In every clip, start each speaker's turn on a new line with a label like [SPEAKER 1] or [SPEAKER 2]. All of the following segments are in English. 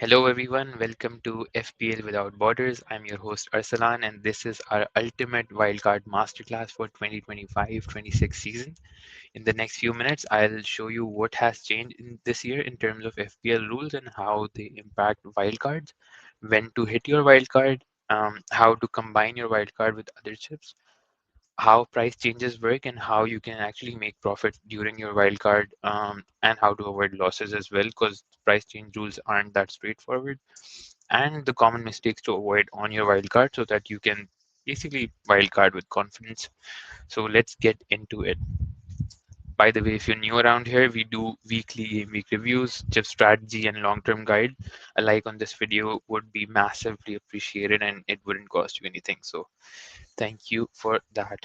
[SPEAKER 1] Hello everyone, welcome to FPL Without Borders. I'm your host Arsalan and this is our ultimate wildcard masterclass for 2025-26 season. In the next few minutes, I'll show you what has changed in this year in terms of FPL rules and how they impact wildcards, when to hit your wildcard, how to combine your wildcard with other chips, how price changes work and how you can actually make profit during your wildcard, and how to avoid losses as well because price change rules aren't that straightforward, and the common mistakes to avoid on your wildcard so that you can basically wildcard with confidence. So let's get into it. By the way, if you're new around here, we do weekly game week reviews, chip strategy, and long-term guide. A like on this video would be massively appreciated and it wouldn't cost you anything. So thank you for that.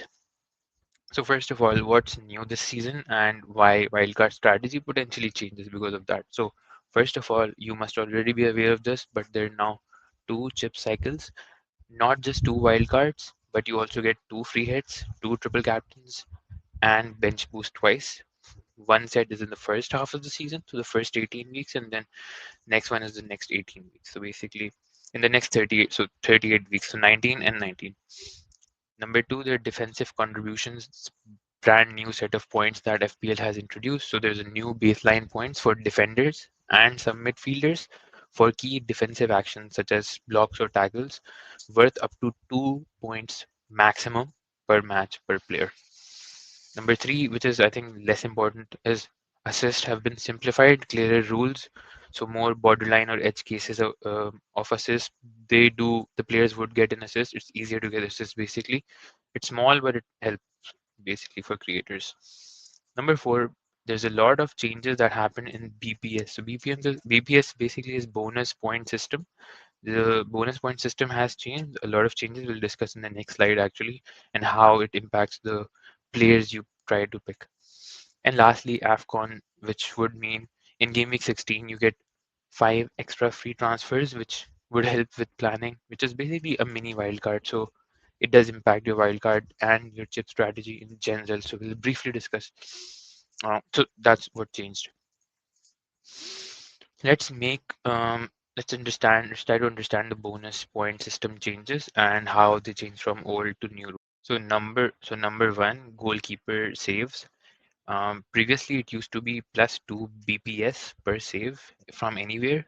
[SPEAKER 1] So first of all, what's new this season and why wildcard strategy potentially changes because of that? So first of all, you must already be aware of this, but there are now two chip cycles, not just two wildcards, but you also get two free hits, two triple captains, and bench boost twice. One set is in the first half of the season, so the first 18 weeks, and then next one is the next 18 weeks. So basically, in the next 38, so 38 weeks, so 19 and 19. Number two, their defensive contributions, brand new set of points that FPL has introduced. So there's a new baseline points for defenders and some midfielders for key defensive actions such as blocks or tackles, worth up to 2 points maximum per match per player. Number three, which is I think less important, is assists have been simplified, clearer rules, so more borderline or edge cases of assist. The players would get an assist. It's easier to get assist basically. It's small, but it helps basically for creators. Number four, there's a lot of changes that happen in BPS. So BPS basically is bonus point system. The bonus point system has changed. A lot of changes we'll discuss in the next slide actually, and how it impacts the players you try to pick. And lastly, AFCON, which would mean in game week 16 you get 5 extra free transfers, which would help with planning, which is basically a mini wildcard. So it does impact your wildcard and your chip strategy in general. So we'll briefly discuss. So that's what changed. Let's make let's try to understand the bonus point system changes and how they change from old to new. So number one, goalkeeper saves. Previously, it used to be plus 2 BPS per save from anywhere.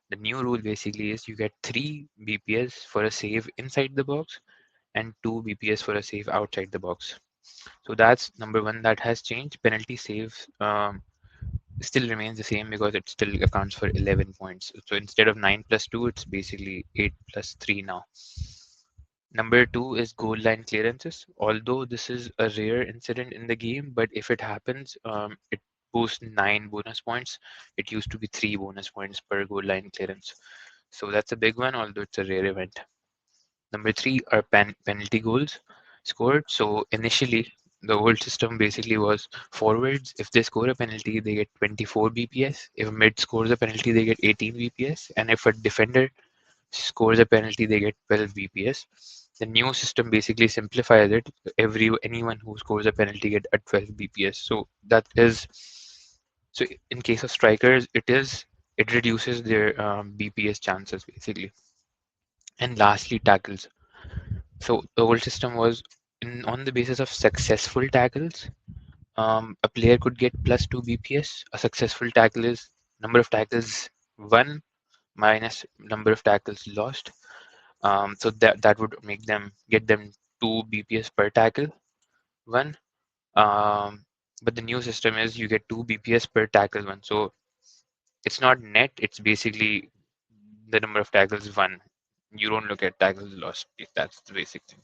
[SPEAKER 1] The new rule basically is you get 3 BPS for a save inside the box and 2 BPS for a save outside the box. So that's number one that has changed. Penalty save still remains the same because it still accounts for 11 points. So instead of 9 plus 2, it's basically 8 plus 3 now. Number two is goal line clearances. Although this is a rare incident in the game, but if it happens, it boosts 9 bonus points. It used to be 3 bonus points per goal line clearance. So that's a big one, although it's a rare event. Number three are penalty goals scored. So initially, the old system basically was forwards. If they score a penalty, they get 24 BPS. If mid scores a penalty, they get 18 BPS. And if a defender scores a penalty, they get 12 BPS. The new system basically simplifies it. Anyone who scores a penalty get a 12 BPS. So in case of strikers, it reduces their BPS chances basically. And lastly, tackles. So the old system was on the basis of successful tackles. A player could get plus 2 BPS. A successful tackle is number of tackles won minus number of tackles lost. So that would make them get them 2 BPS per tackle one. Um, but the new system is you get 2 BPS per tackle one. So it's not net, it's basically the number of tackles won. You don't look at tackles lost. That's the basic thing.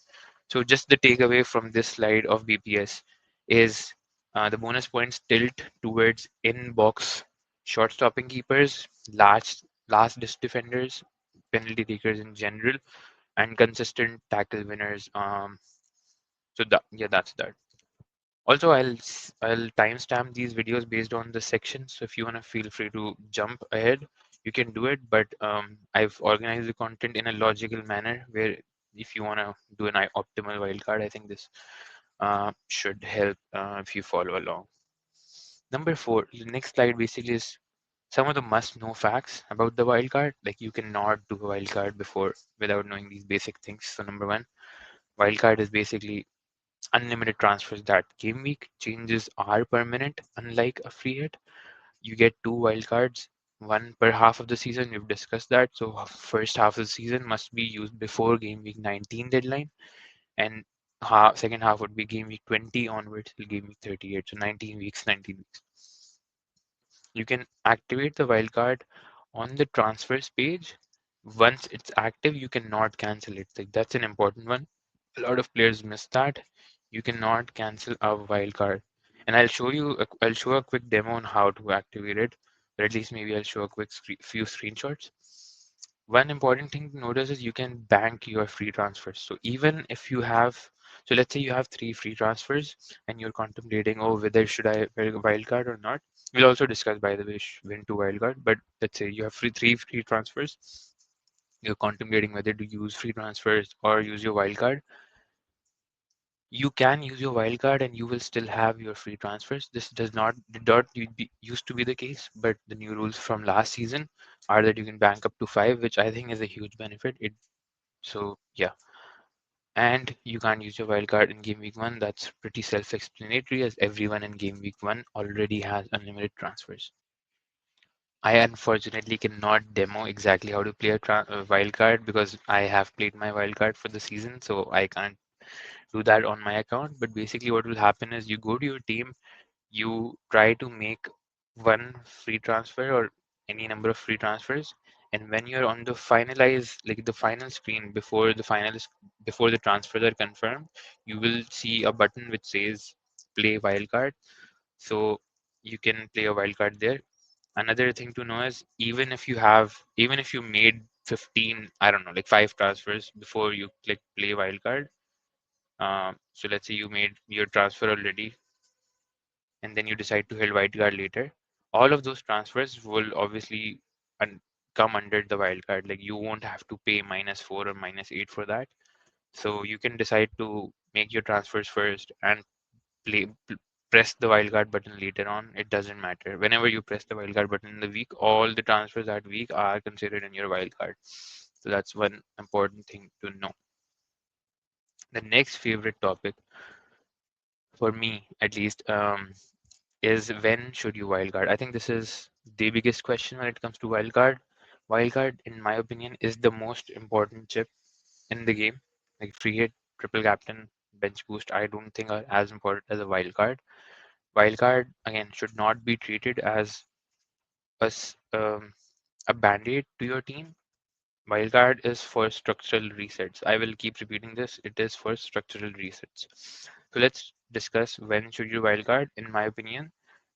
[SPEAKER 1] So just the takeaway from this slide of BPS is the bonus points tilt towards in-box short stopping keepers, last disc defenders, penalty takers in general, and consistent tackle winners. So that's that. Also, I'll timestamp these videos based on the section. So if you wanna feel free to jump ahead, you can do it. But I've organized the content in a logical manner where if you wanna do an optimal wildcard, I think this should help if you follow along. Number four, the next slide basically is Some of the must-know facts about the wildcard, like you cannot do a wildcard before without knowing these basic things. So number one, wildcard is basically unlimited transfers that game week. Changes are permanent, unlike a free hit. You get two wildcards, one per half of the season. We've discussed that. So first half of the season must be used before game week 19 deadline, and second half would be game week 20 onwards till game week 38. So 19 weeks, 19 weeks. You can activate the wildcard on the transfers page. Once it's active, you cannot cancel it. Like that's an important one. A lot of players miss that. You cannot cancel a wildcard. And I'll show a quick demo on how to activate it, or at least maybe I'll show a quick few screenshots. One important thing to notice is you can bank your free transfers. So even if you have, so let's say you have three free transfers and you're contemplating, oh, whether should I wear a wildcard or not. We'll also discuss, by the way, when to wildcard. But let's say you have three free transfers. You're contemplating whether to use free transfers or use your wildcard. You can use your wildcard and you will still have your free transfers. This did not used to be the case, but the new rules from last season are that you can bank up to five, which I think is a huge benefit. So yeah, and you can't use your wildcard in game week one. That's pretty self-explanatory, as everyone in game week one already has unlimited transfers. I unfortunately cannot demo exactly how to play a wildcard because I have played my wildcard for the season, so I can't do that on my account. But basically, what will happen is you go to your team, you try to make one free transfer or any number of free transfers, and when you're on the finalize, like the final screen before the transfers are confirmed, you will see a button which says play wildcard. So you can play a wildcard there. Another thing to know is even if you made 15, I don't know, like five transfers before you click play wildcard. So let's say you made your transfer already and then you decide to hit wildcard later. All of those transfers will obviously come under the wildcard. Like you won't have to pay -4 or -8 for that. So you can decide to make your transfers first and play press the wildcard button later on. It doesn't matter. Whenever you press the wildcard button in the week, all the transfers that week are considered in your wildcard. So that's one important thing to know. The next favorite topic for me, at least, is when should you wildcard? I think this is the biggest question when it comes to wildcard. Wildcard, in my opinion, is the most important chip in the game. Like free hit, triple captain, bench boost, I don't think are as important as a wildcard. Wildcard, again, should not be treated as a band-aid to your team. Wildcard is for structural resets. I will keep repeating this. It is for structural resets. So let's discuss when should you wildcard. In my opinion,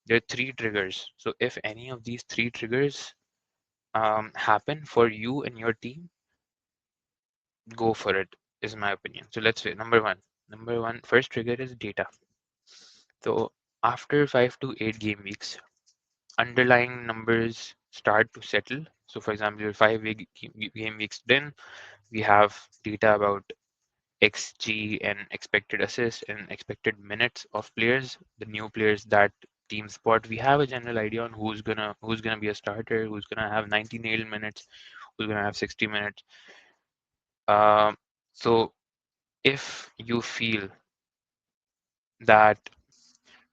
[SPEAKER 1] there are three triggers. So if any of these three triggers happen for you and your team, go for it, is my opinion. So let's say number one. Number one, first trigger is data. So after 5 to 8 game weeks, underlying numbers start to settle. So for example, your game weeks then, we have data about XG and expected assists and expected minutes of players, the new players that team spot. We have a general idea on who's gonna be a starter, who's gonna have 90 nailed minutes, who's gonna have 60 minutes. Um, so if you feel that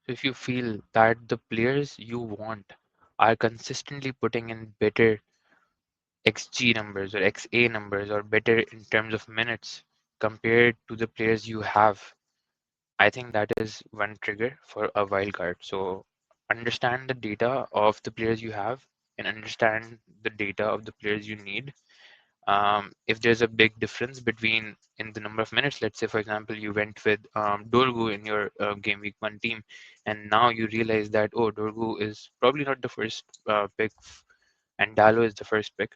[SPEAKER 1] if you feel that the players you want are consistently putting in better XG numbers or XA numbers or better in terms of minutes compared to the players you have, I think that is one trigger for a wildcard. So understand the data of the players you have and understand the data of the players you need. If there's a big difference between in the number of minutes, let's say for example you went with Dorgu in your game week one team, and now you realize that oh Dorgu is probably not the first pick, and Dalo is the first pick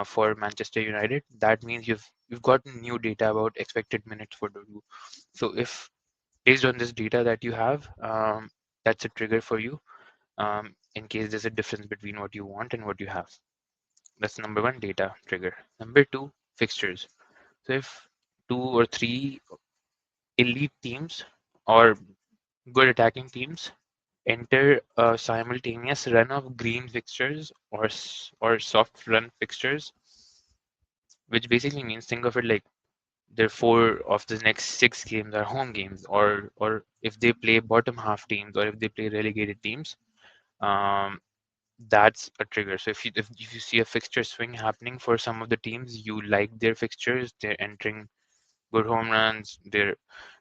[SPEAKER 1] for Manchester United. That means you've gotten new data about expected minutes for Dorgu. So if based on this data that you have, that's a trigger for you in case there's a difference between what you want and what you have. That's number one, data trigger. Number two, fixtures. So if two or three elite teams or good attacking teams enter a simultaneous run of green fixtures or soft run fixtures, which basically means think of it like their four of the next six games are home games, or if they play bottom half teams or if they play relegated teams, um, that's a trigger. So if you see a fixture swing happening for some of the teams, you like their fixtures, they're entering good home runs, they're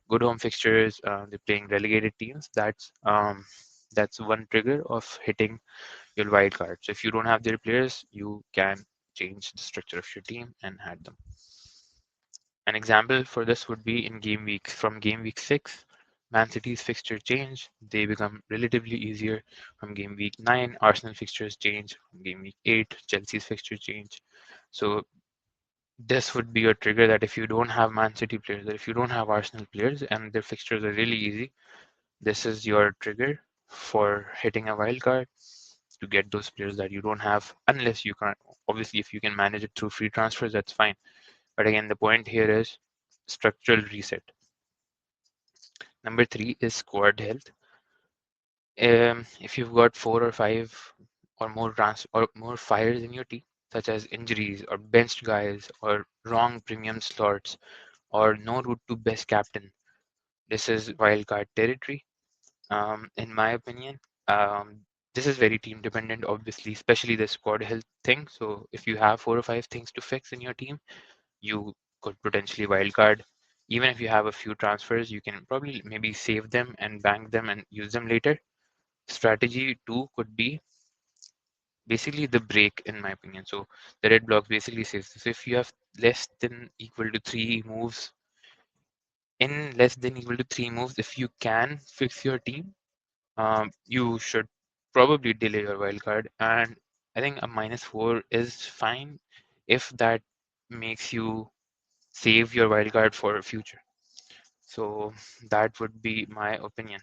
[SPEAKER 1] good home fixtures, they're playing relegated teams. That's one trigger of hitting your wild card. So if you don't have their players, you can change the structure of your team and add them. An example for this would be in game week. From game week 6, Man City's fixture change. They become relatively easier. From game week 9, Arsenal fixtures change. From game week 8, Chelsea's fixture change. So this would be your trigger that if you don't have Man City players, or if you don't have Arsenal players and their fixtures are really easy, this is your trigger for hitting a wild card to get those players that you don't have, unless you can. Obviously, if you can manage it through free transfers, that's fine. But again, the point here is structural reset. Number 3 is squad health. If you've got 4 or 5 or more fires in your team, such as injuries or benched guys or wrong premium slots or no route to best captain, this is wildcard territory. In my opinion, um, this is very team dependent, obviously, especially the squad health thing. So if you have 4 or 5 things to fix in your team, you could potentially wildcard. Even if you have a few transfers, you can probably maybe save them and bank them and use them later. Strategy 2 could be basically the break, in my opinion. So the red block basically says this: if you have less than equal to 3 moves, if you can fix your team, you should probably delay your wildcard. And I think a -4 is fine if that makes you save your wildcard for future. So that would be my opinion.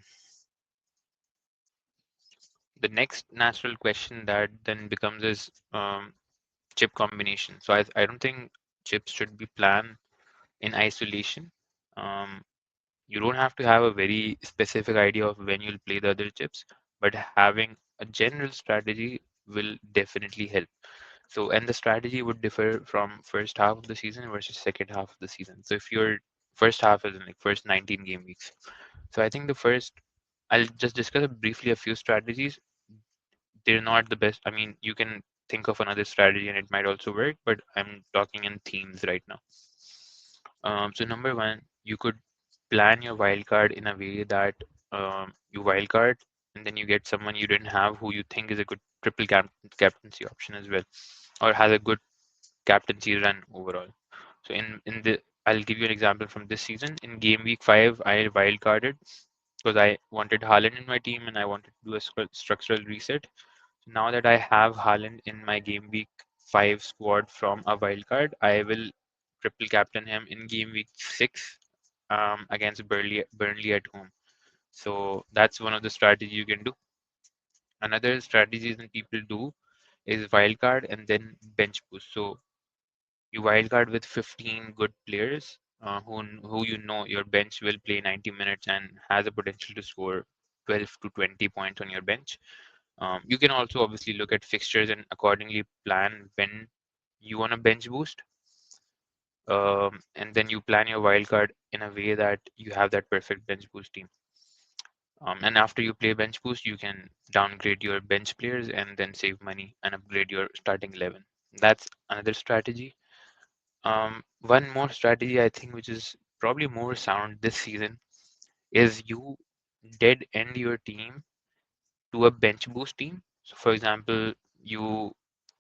[SPEAKER 1] The next natural question that then becomes is chip combination. So I don't think chips should be planned in isolation. Um, you don't have to have a very specific idea of when you'll play the other chips, but having a general strategy will definitely help. So, and the strategy would differ from first half of the season versus second half of the season. So if your first half is in like first 19 game weeks. So I think I'll just discuss briefly a few strategies. They're not the best. I mean, you can think of another strategy and it might also work, but I'm talking in themes right now. So number one, you could plan your wildcard in a way that you wildcard and then you get someone you didn't have who you think is a good captaincy option as well, or has a good captaincy run overall. So I'll give you an example from this season. In game week 5, I wildcarded because I wanted Haaland in my team and I wanted to do a structural reset. Now that I have Haaland in my game week 5 squad from a wildcard, I will triple captain him in game week 6 against Burnley at home. So that's one of the strategies you can do. Another strategy that people do is wildcard and then bench boost. So you wildcard with 15 good players who you know your bench will play 90 minutes and has a potential to score 12 to 20 points on your bench. You can also obviously look at fixtures and accordingly plan when you want a bench boost. And then you plan your wildcard in a way that you have that perfect bench boost team. And after you play bench boost, you can downgrade your bench players and then save money and upgrade your starting 11. That's another strategy. One more strategy I think which is probably more sound this season is you dead end your team to a bench boost team. So for example, you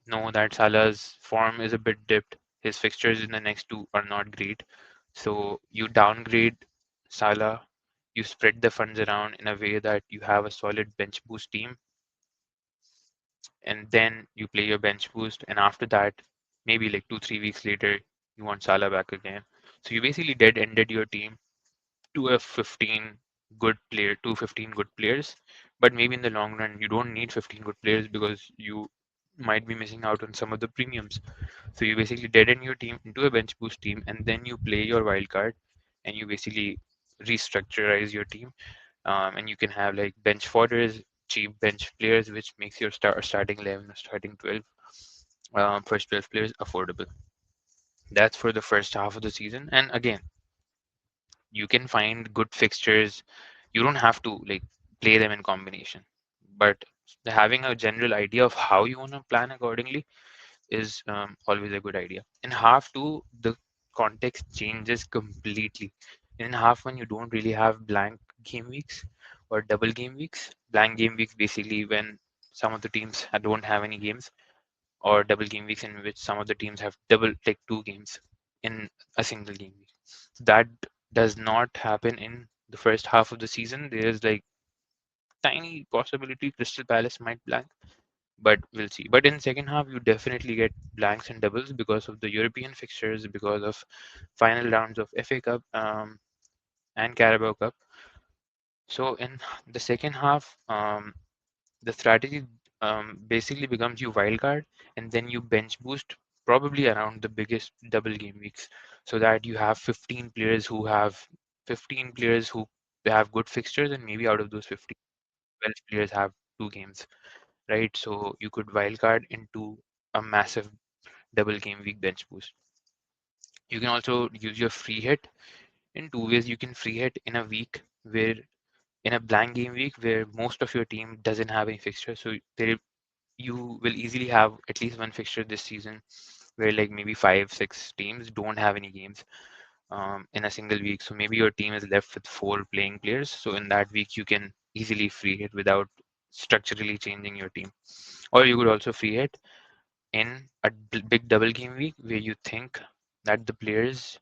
[SPEAKER 1] know that Salah's form is a bit dipped. His fixtures in the next two are not great. So you downgrade Salah, you spread the funds around in a way that you have a solid bench boost team, and then you play your bench boost, and after that, maybe like 2, 3 weeks later, you want Salah back again. So you basically dead ended your team to a 15 good players, but maybe in the long run you don't need 15 good players because you might be missing out on some of the premiums. So you basically deaden your team into a bench boost team and then you play your wild card and you basically restructurize your team, and you can have like bench fodders cheap bench players, which makes your starting 11 or starting 12, first 12 players affordable. That's for the first half of the season. And again, you can find good fixtures. You don't have to like play them in combination, but having a general idea of how you want to plan accordingly is always a good idea. In half two, the context changes completely. In half one, you don't really have blank game weeks or double game weeks. Blank game weeks basically when some of the teams don't have any games, or double game weeks in which some of the teams have double like two games in a single game week. That does not happen in the first half of the season. There is like tiny possibility Crystal Palace might blank, but we'll see. But in second half, you definitely get blanks and doubles because of the European fixtures, because of final rounds of FA Cup and Carabao Cup. So in the second half, the strategy basically becomes you wildcard and then you bench boost probably around the biggest double game weeks, so that you have 15 players who have good fixtures, and maybe out of those 15, 12 players have two games, right? So you could wildcard into a massive double game week bench boost. You can also use your free hit in two ways. You can free hit in a week where in a blank game week where most of your team doesn't have any fixture. So there you will easily have at least one fixture this season where like maybe five, six teams don't have any games in a single week. So maybe your team is left with four playing players. So in that week, you can easily free hit without structurally changing your team. Or you could also free hit in a big double game week where you think that the players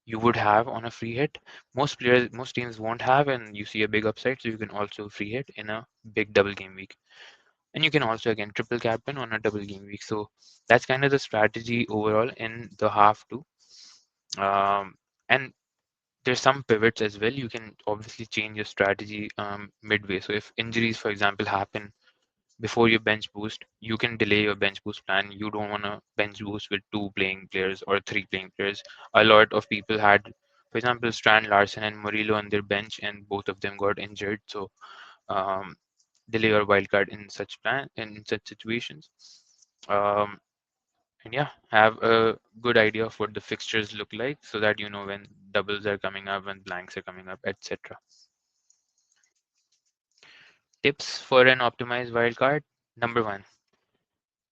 [SPEAKER 1] you would have on a free hit, most teams won't have, and you see a big upside. So you can also free hit in a big double game week. And you can also again triple captain on a double game week. So that's kind of the strategy overall in the half two. And there's some pivots as well. You can obviously change your strategy midway. So if injuries, for example, happen before your bench boost, you can delay your bench boost plan. You don't want to bench boost with two playing players or three playing players. A lot of people had, for example, Strand Larson and Murillo on their bench, and both of them got injured. So um, delay your wildcard in such plan in such situations. Um, and yeah, have a good idea of what the fixtures look like so that you know when doubles are coming up, when blanks are coming up, etc. Tips for an optimized wildcard. Number one,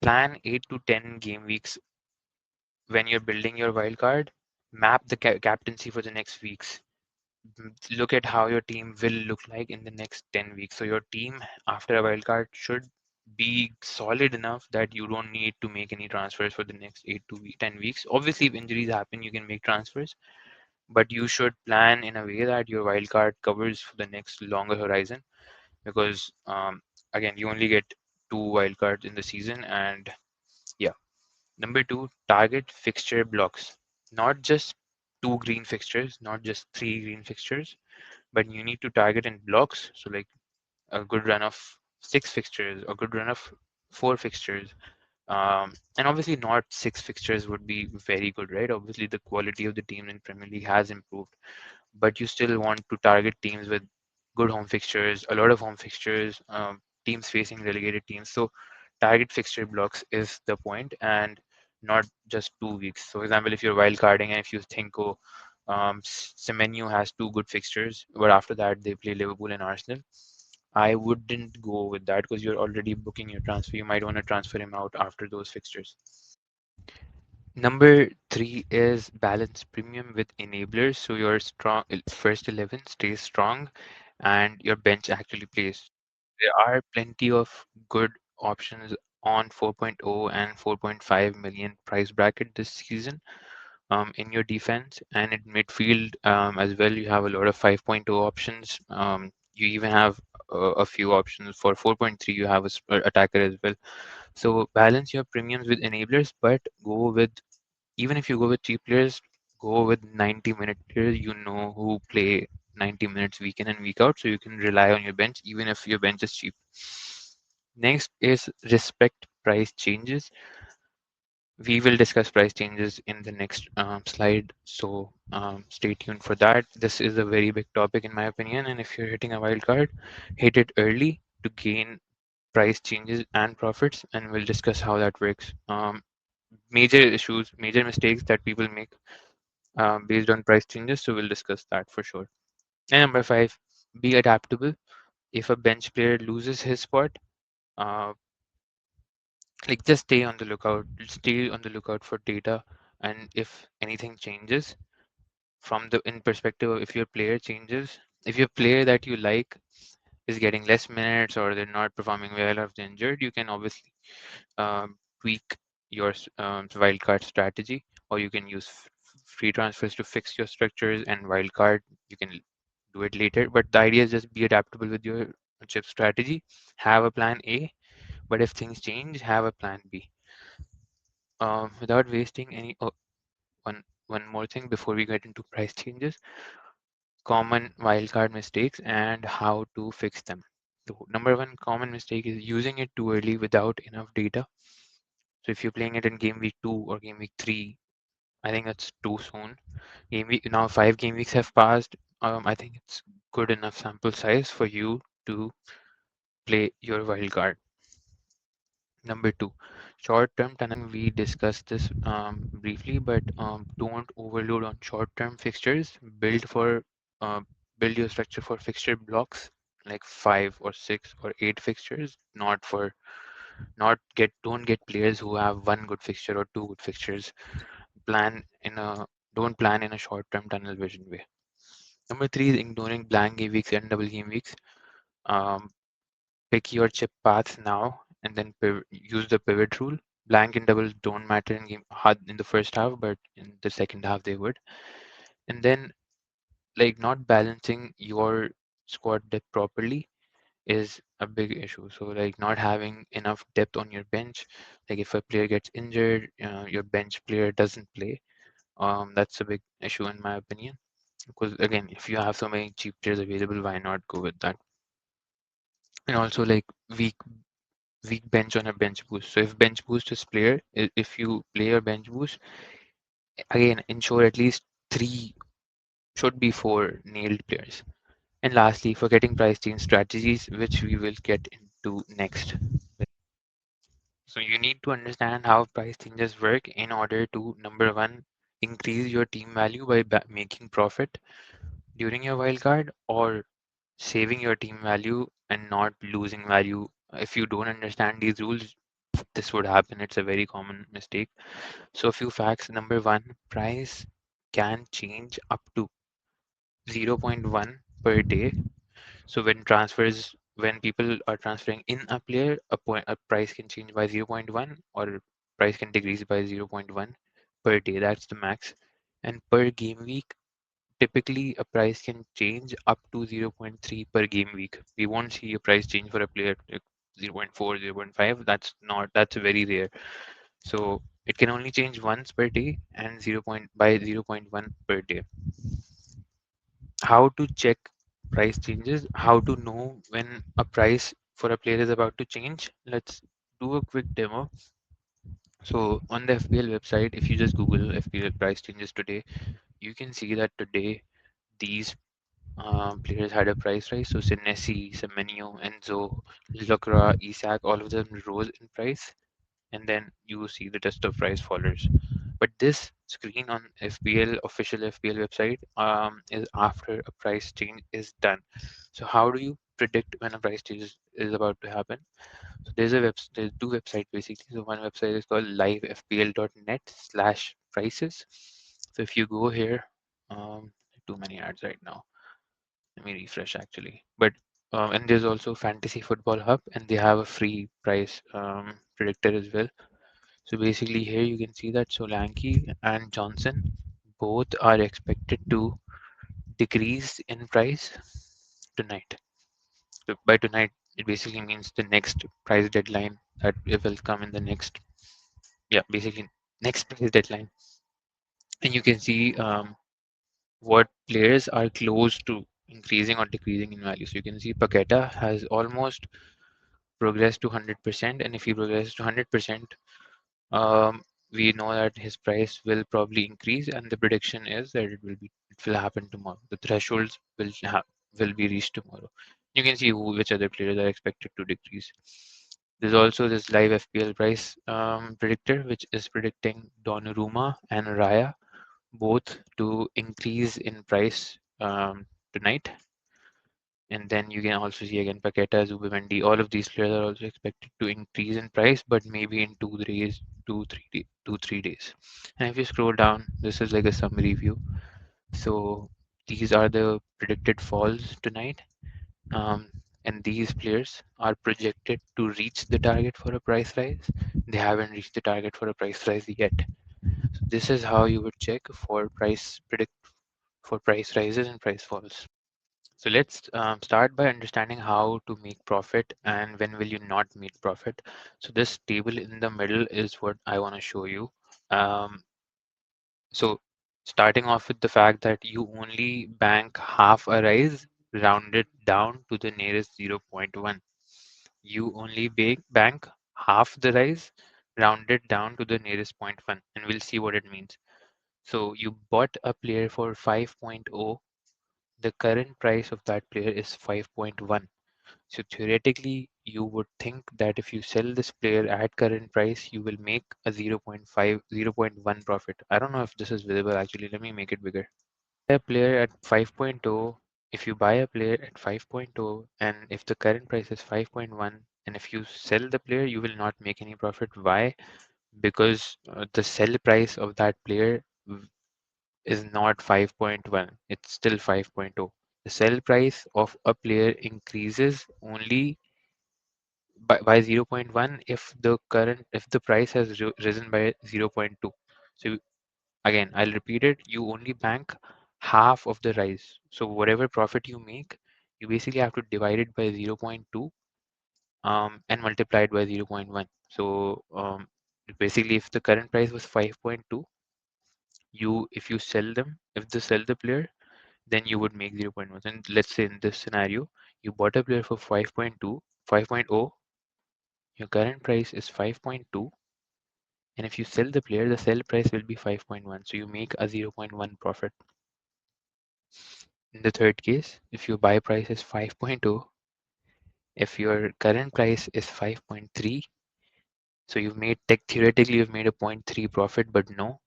[SPEAKER 1] plan 8 to 10 game weeks when you're building your wildcard. Map the captaincy for the next weeks. Look at how your team will look like in the next 10 weeks. So your team after a wildcard should be solid enough that you don't need to make any transfers for the next 8 to 10 weeks. Obviously, if injuries happen, you can make transfers, but you should plan in a way that your wildcard covers for the next longer horizon, because again, you only get two wildcards in the season. And yeah, number two, target fixture blocks. Not just two green fixtures, not just three green fixtures, but you need to target in blocks. So like a good run of six fixtures, a good run of four fixtures. And obviously not six fixtures would be very good, right? Obviously the quality of the team in Premier League has improved, but you still want to target teams with good home fixtures, a lot of home fixtures, teams facing relegated teams. So target fixture blocks is the point, and not just 2 weeks. So, for example, if you're wild carding and if you think, oh, Semenyo has two good fixtures, but after that they play Liverpool and Arsenal, I wouldn't go with that because you're already booking your transfer. You might want to transfer him out after those fixtures. Number three is balance premium with enablers. So your strong first 11 stays strong and your bench actually plays. There are plenty of good options on 4.0 and 4.5 million price bracket this season in your defense, and in midfield as well. You have a lot of 5.0 options. You even have a few options for 4.3. You have a attacker as well. So balance your premiums with enablers, but go with, even if you go with cheap players, go with 90-minute players you know who play 90 minutes week in and week out, so you can rely on your bench even if your bench is cheap. Next is respect price changes. We will discuss price changes in the next slide, so stay tuned for that. This is a very big topic in my opinion, and if you're hitting a wild card, hit it early. to gain price changes and profits, and we'll discuss how that works. Major issues, major mistakes that people make based on price changes. So we'll discuss that for sure. And number five, be adaptable. If a bench player loses his spot, uh, like just stay on the lookout. Stay on the lookout for data, and if anything changes from the in perspective of if your player changes, if your player that you like is getting less minutes or they're not performing well or if they're injured, you can obviously tweak your wildcard strategy, or you can use free transfers to fix your structures, and wildcard you can do it later. But the idea is just be adaptable with your chip strategy. Have a plan A, but if things change, have a plan B. Without wasting any one more thing before we get into price changes, common wildcard mistakes and how to fix them. The number one common mistake is using it too early without enough data. So if you're playing it in game week 2 or game week 3, I think that's too soon. Game week now 5 game weeks have passed. I think it's good enough sample size for you to play your wild card. Number two, short-term tunneling. We discussed this briefly, but don't overload on short-term fixtures. Uh, build your structure for fixture blocks, like 5 or 6 or 8 fixtures, not for not get don't get players who have one good fixture or two good fixtures. Plan in a Don't plan in a short-term tunnel vision way. Number three is ignoring blank game weeks and double game weeks. Um, Pick your chip path now and then use the pivot rule. Blank and doubles don't matter in the first half, but in the second half they would. And then like not balancing your squad depth properly is a big issue. So like not having enough depth on your bench. Like if a player gets injured, your bench player doesn't play. That's a big issue in my opinion. Because again, if you have so many cheap players available, why not go with that? And also like weak bench on a bench boost. So if bench boost is player, if you play your bench boost, again ensure at least three, should be four nailed players. And lastly, for getting price change strategies, which we will get into next. So you need to understand how price changes work in order to, number one, increase your team value by making profit during your wildcard, or saving your team value and not losing value. If you don't understand these rules, this would happen. It's a very common mistake. So a few facts. Number one, price can change up to zero point 0.1 per day. So when people are transferring in a player, a price can change by zero point 0.1 or price can decrease by zero point 0.1 per day. That's the max. And per game week, typically a price can change up to zero point 0.3 per game week. We won't see a price change for a player like 0.4, 0.5. That's very rare. So it can only change once per day and by zero point 0.1 per day. How to check price changes, how to know when a price for a player is about to change. Let's do a quick demo. So on the FPL website, if you just Google FPL price changes today, you can see that today these players had a price rise. So Senesi, Semenyo, Enzo, Lacroix, Isak, all of them rose in price, and then you see the test of price followers. But this screen on FPL official FPL website is after a price change is done. So how do you predict when a price change is about to happen? So there's two websites basically. So one website is called livefpl.net/prices. So if you go here, too many ads right now. Let me refresh actually. But and there's also Fantasy Football Hub, and they have a free price predictor as well. So basically here you can see that Solanke and Johnson both are expected to decrease in price tonight. So by tonight, it basically means the next price deadline that it will come in the next, yeah, basically next price deadline. And you can see what players are close to increasing or decreasing in value. So you can see Paqueta has almost progressed to 100%, and if he progresses to 100%, we know that his price will probably increase, and the prediction is that it will happen tomorrow. The thresholds will be reached tomorrow. You can see which other players are expected to decrease. There's also this live FPL price predictor, which is predicting Donnarumma and Raya both to increase in price tonight. And then you can also see again Paqueta, Zubimendi, all of these players are also expected to increase in price, but maybe in 2 days, 2, 3 days. And if you scroll down, this is like a summary view. So these are the predicted falls tonight. Um, and these players are projected to reach the target for a price rise. They haven't reached the target for a price rise yet. So this is how you would check for price rises and price falls. So let's start by understanding how to make profit and when will you not make profit. So this table in the middle is what I want to show you. Um, so starting off with the fact that you only bank half a rise rounded down to the nearest zero point 0.1. You only bank half the rise rounded down to the nearest 0.1, and we'll see what it means. So you bought a player for 5.0. The current price of that player is 5.1. So theoretically, you would think that if you sell this player at current price, you will make a 0.5, 0.1 profit. I don't know if this is visible actually. Let me make it bigger. A player at 5.0, if you buy a player at 5.0 and if the current price is 5.1, and if you sell the player, you will not make any profit. Why? Because the sell price of that player is not 5.1, it's still 5.0. The sell price of a player increases only by zero point 0.1 if the price has risen by 0.2. So again, I'll repeat it, you only bank half of the rise. So whatever profit you make, you basically have to divide it by 0.2 and multiply it by 0.1. So basically if the current price was 5.2, if you sell them, if they sell the player, then you would make 0.1. And let's say in this scenario, you bought a player for 5.2, 5.0, your current price is 5.2, and if you sell the player, the sell price will be 5.1. So you make a 0.1 profit. In the third case, if your buy price is 5.0, if your current price is 5.3, so theoretically you've made a zero point 0.3 profit, but no,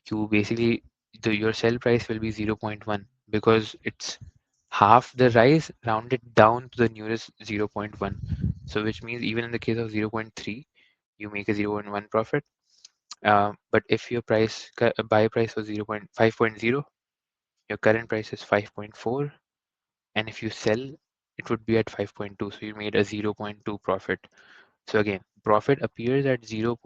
[SPEAKER 1] you basically your sell price will be 0.1 because it's half the rise rounded down to the nearest 0.1. So which means even in the case of 0.3, you make a 0.1 profit. But if your buy price was 0.5.0, your current price is 5.4, and if you sell, it would be at 5.2. So you made a 0.2 profit. So again, profit appears at 0.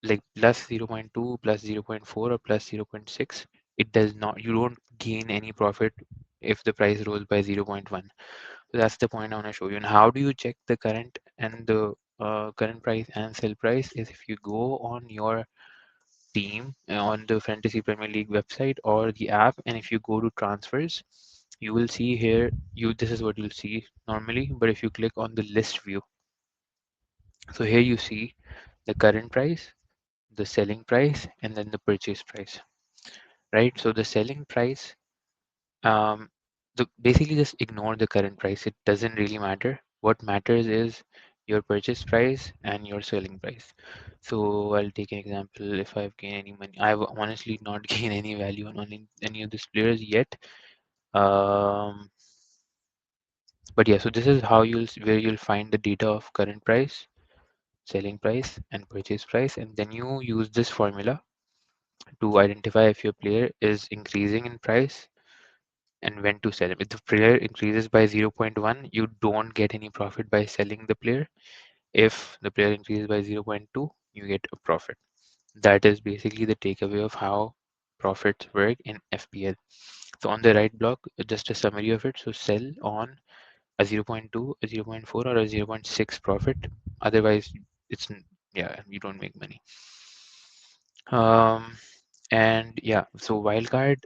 [SPEAKER 1] Like plus 0.2 plus 0.4 or plus 0.6. It does not, you don't gain any profit if the price rose by 0.1. So that's the point I want to show you. And how do you check the current and the current price and sell price is if you go on your team on the Fantasy Premier League website or the app, and if you go to transfers, you will see here, this is what you'll see normally, but if you click on the list view, so here you see the current price, the selling price, and then the purchase price, right? So the selling price, um, basically just ignore the current price. It doesn't really matter. What matters is your purchase price and your selling price. So I'll take an example. If I've gained any money, I've honestly not gained any value on any of these players yet. Um, but yeah, so this is where you'll find the data of current price, selling price, and purchase price, and then you use this formula to identify if your player is increasing in price and when to sell him. If the player increases by 0.1, you don't get any profit by selling the player. If the player increases by 0.2, you get a profit. That is basically the takeaway of how profits work in FPL. So on the right block, just a summary of it. So sell on a 0.2, a 0.4, or a 0.6 profit. Otherwise, yeah, you don't make money. And yeah, so wildcard,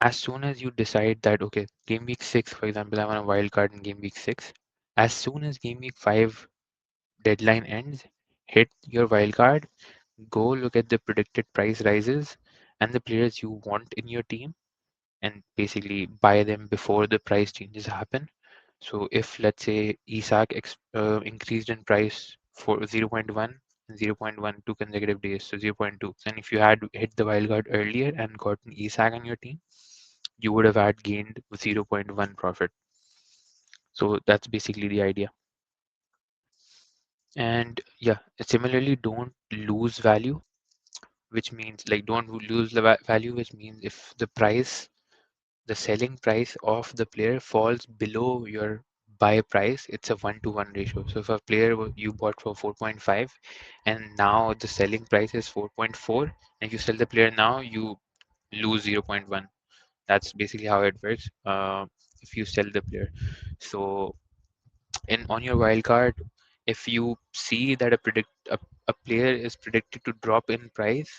[SPEAKER 1] as soon as you decide that, okay, game week 6, for example, I want a wild card in game week 6, as soon as game week 5 deadline ends, hit your wild card, go look at the predicted price rises and the players you want in your team, and basically buy them before the price changes happen. So if let's say ESAC increased in price for zero point 0.1 and 0.1 two consecutive days, so zero point 0.2, then if you had hit the wildcard earlier and gotten ESAC on your team, you would have had gained zero point 0.1 profit. So that's basically the idea. And yeah, similarly, don't lose value, which means like don't lose the value, which means if the selling price of the player falls below your buy price, it's a 1-to-1 ratio. So if a player you bought for 4.5 and now the selling price is 4.4, and if you sell the player now, you lose 0.1. That's basically how it works if you sell the player. So in on your wildcard, if you see that a player is predicted to drop in price,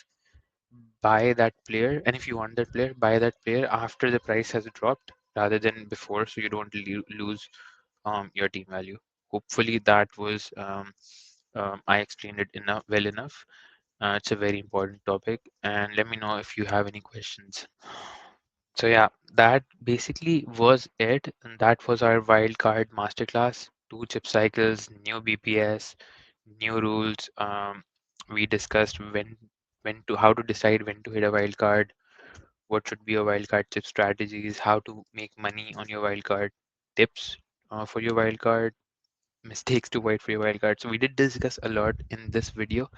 [SPEAKER 1] buy that player, and if you want that player, buy that player after the price has dropped rather than before, so you don't lose your team value. Hopefully that was I explained it enough well enough. It's a very important topic, and let me know if you have any questions. So yeah, that basically was it, and that was our wildcard masterclass. Two chip cycles, new BPS, new rules. We discussed when to how to decide when to hit a wildcard, what should be a wildcard chip strategies, how to make money on your wildcard, tips for your wildcard, mistakes to avoid for your wildcard. So we did discuss a lot in this video.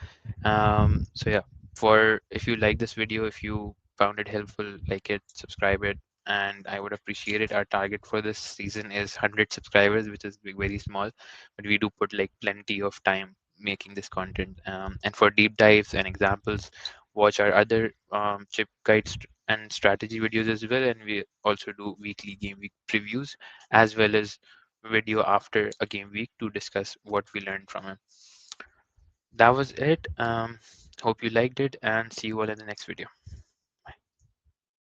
[SPEAKER 1] So yeah, for if you like this video, if you found it helpful, like it, subscribe it, and I would appreciate it. Our target for this season is 100 subscribers, which is very small, but we do put like plenty of time making this content. And for deep dives and examples, watch our other chip guides and strategy videos as well. And we also do weekly game week previews as well as video after a game week to discuss what we learned from it. That was it. Hope you liked it and see you all in the next video.